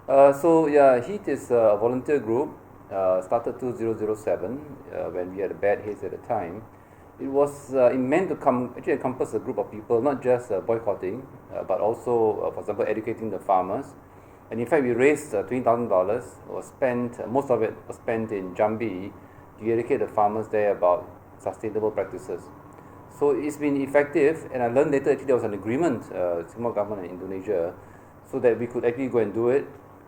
So yeah, HEAT is a volunteer group, started 2007 when we had a bad haze at the time. It was meant to actually encompass a group of people, not just boycotting, but also, for example, educating the farmers. And in fact, we raised $20,000. Was spent, most of it was spent in Jambi to educate the farmers there about sustainable practices. So it's been effective, and I learned later actually there was an agreement, Singapore government and Indonesia, so that we could actually go and do it.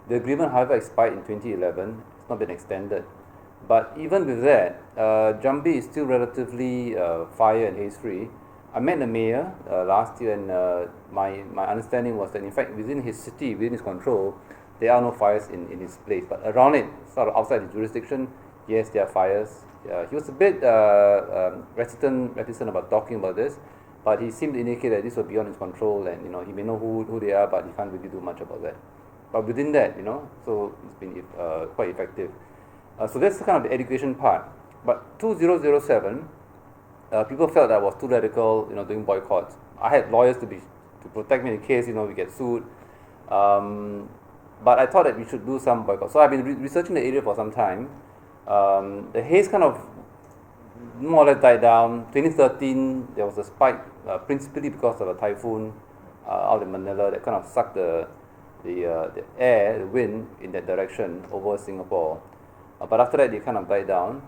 The agreement, however, expired in 2011. It's not been extended. But even with that, Jambi is still relatively fire and haze free. I met the mayor last year, and my understanding was that in fact within his city, within his control, there are no fires in his place. But around it, sort of outside his jurisdiction, yes, there are fires. He was a bit reticent about talking about this, but he seemed to indicate that this was beyond his control, and he may know who they are, but he can't really do much about that. But within that, so it's been quite effective. So that's kind of the education part. But 2007, people felt that I was too radical, doing boycotts. I had lawyers to protect me in case we get sued. But I thought that we should do some boycott. So I've been researching the area for some time. The haze kind of more or less died down. 2013, there was a spike, principally because of a typhoon out in Manila that kind of sucked the air, the wind in that direction over Singapore. But after that, it kind of died down.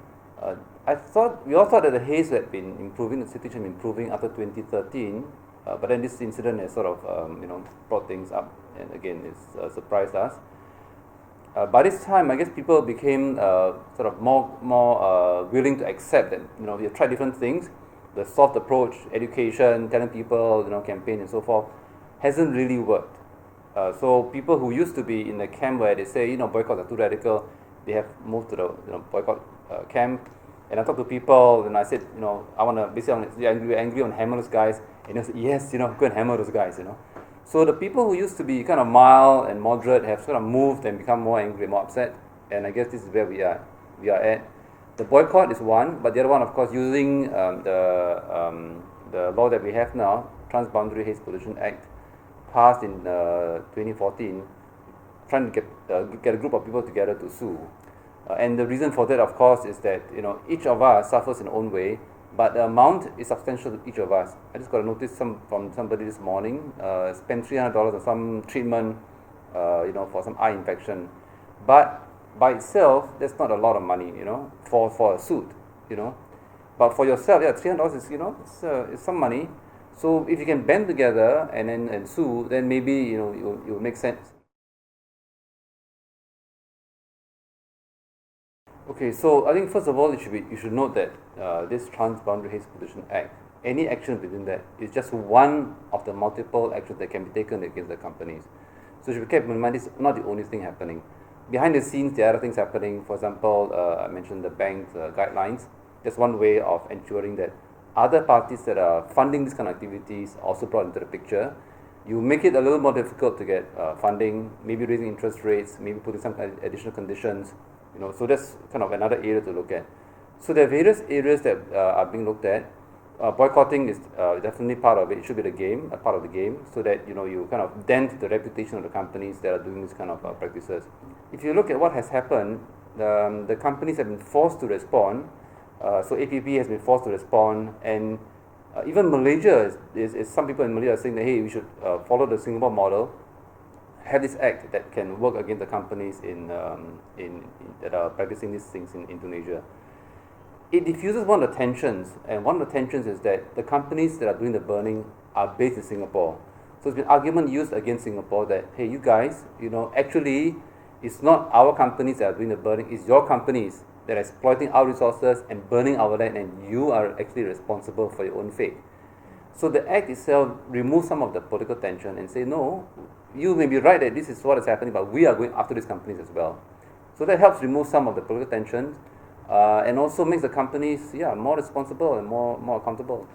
We all thought that the haze had been improving, the situation improving after 2013. But then this incident has sort of, brought things up, and again, it's surprised us. By this time, I guess people became sort of more willing to accept that we have tried different things. The soft approach, education, telling people, campaign and so forth, hasn't really worked. So people who used to be in the camp where they say boycotts are too radical, they have moved to the boycott camp. And I talked to people, and I said, I want to basically angry on hammer those guys, and they said, yes, go and hammer those guys, So the people who used to be kind of mild and moderate have sort of moved and become more angry, more upset, and I guess this is where we are at. The boycott is one, but the other one, of course, using the law that we have now, Transboundary Haze Pollution Act, passed in 2014, trying to get a group of people together to sue. And the reason for that, of course, is that each of us suffers in our own way, but the amount is substantial to each of us. I just got a notice from somebody this morning, spent $300 on some treatment, for some eye infection. But by itself, that's not a lot of money, for a suit, But for yourself, yeah, $300 is it's some money. So if you can band together and sue, then maybe it will make sense. Okay, so I think first of all, you should note that this Transboundary Haze Pollution Act, any action within that is just one of the multiple actions that can be taken against the companies. So you should keep in mind this is not the only thing happening. Behind the scenes, there are other things happening. For example, I mentioned the bank's guidelines. That's one way of ensuring that other parties that are funding these kind of activities are also brought into the picture. You make it a little more difficult to get funding, maybe raising interest rates, maybe putting some additional conditions. So that's kind of another area to look at. So there are various areas that are being looked at. Boycotting is definitely part of it. It should be a part of the game, so that you kind of dent the reputation of the companies that are doing this kind of practices. If you look at what has happened, the companies have been forced to respond. So APP has been forced to respond, and even Malaysia is some people in Malaysia are saying that hey, we should follow the Singapore model. Have this act that can work against the companies that are practicing these things in Indonesia. It diffuses one of the tensions, and one of the tensions is that the companies that are doing the burning are based in Singapore. So it's been argument used against Singapore that hey, you guys, actually, it's not our companies that are doing the burning; it's your companies that are exploiting our resources and burning our land, and you are actually responsible for your own fate. So the act itself removes some of the political tension and say, no, you may be right that this is what is happening, but we are going after these companies as well. So that helps remove some of the political tension and also makes the companies more responsible and more accountable.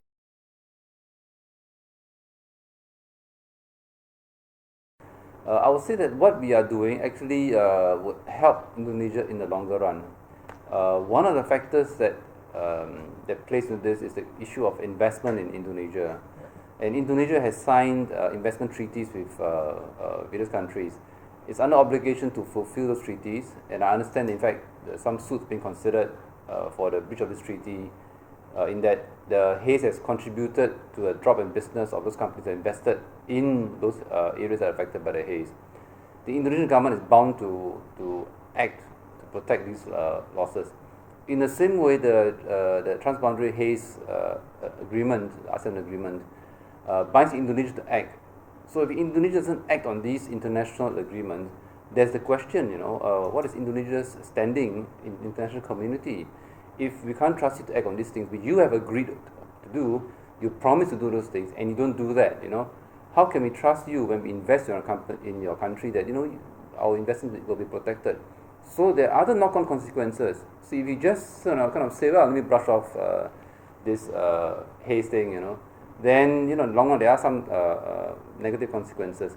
I would say that what we are doing actually would help Indonesia in the longer run. One of the factors that plays into this is the issue of investment in Indonesia. And Indonesia has signed investment treaties with various countries. It's under obligation to fulfill those treaties, and I understand, in fact, some suits being considered for the breach of this treaty, in that the Haze has contributed to a drop in business of those companies that invested in those areas that are affected by the Haze. The Indonesian government is bound to act to protect these losses. In the same way, the Transboundary Haze agreement, ASEAN agreement, binds Indonesia to act. So if Indonesia doesn't act on these international agreements, there's the question, what is Indonesia's standing in the international community? If we can't trust you to act on these things, but you have agreed to do, you promise to do those things, and you don't do that, how can we trust you when we invest in your country that, our investment will be protected? So there are other knock-on consequences. So if you just kind of say, well, let me brush off this Haze thing, then in the long run there are some negative consequences.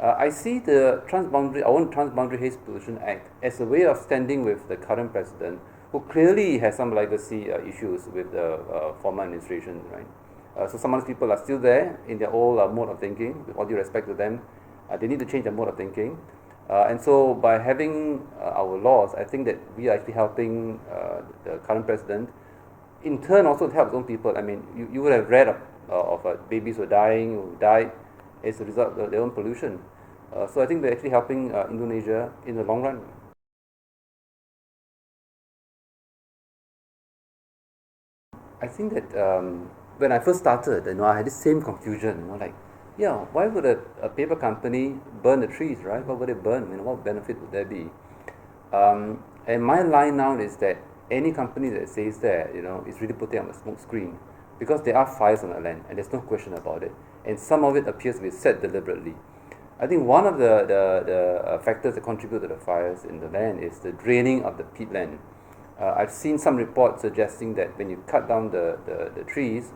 I see the our own Transboundary Haze Pollution Act as a way of standing with the current president, who clearly has some legacy issues with the former administration, right? So some of these people are still there in their old mode of thinking. With all due respect to them, they need to change their mode of thinking. And so by having our laws, I think that we are actually helping the current president. In turn, also to help his own people. I mean, you would have read of babies who died as a result of their own pollution. So I think they're actually helping Indonesia in the long run. I think that when I first started, I had the same confusion, why would a paper company burn the trees, right? What would it burn? What benefit would there be? And my line now is that any company that says that, is really putting up a smoke screen, because there are fires on the land, and there's no question about it. And some of it appears to be set deliberately. I think one of the factors that contribute to the fires in the land is the draining of the peatland. I've seen some reports suggesting that when you cut down the trees,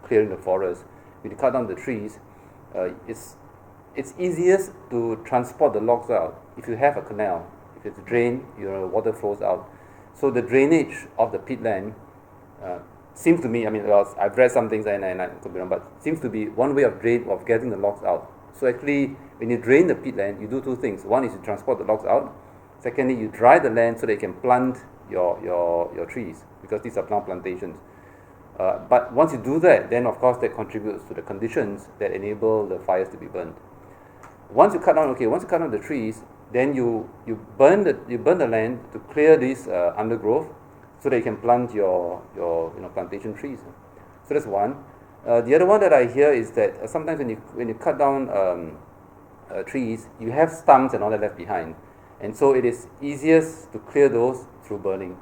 clearing the forest, when you cut down the trees, it's easiest to transport the logs out if you have a canal. If it's drained, water flows out. So the drainage of the peatland seems to me, I've read some things and I could be wrong, but seems to be one way of getting the logs out. So actually, when you drain the peatland, you do two things. One is you transport the logs out. Secondly, you dry the land so that you can plant your trees, because these are now plantations. But once you do that, then of course that contributes to the conditions that enable the fires to be burned. Once you cut down the trees, then you burn the land to clear this undergrowth, so that you can plant your plantation trees. So that's one. The other one that I hear is that sometimes when you cut down trees, you have stumps and all that left behind, and so it is easiest to clear those through burning.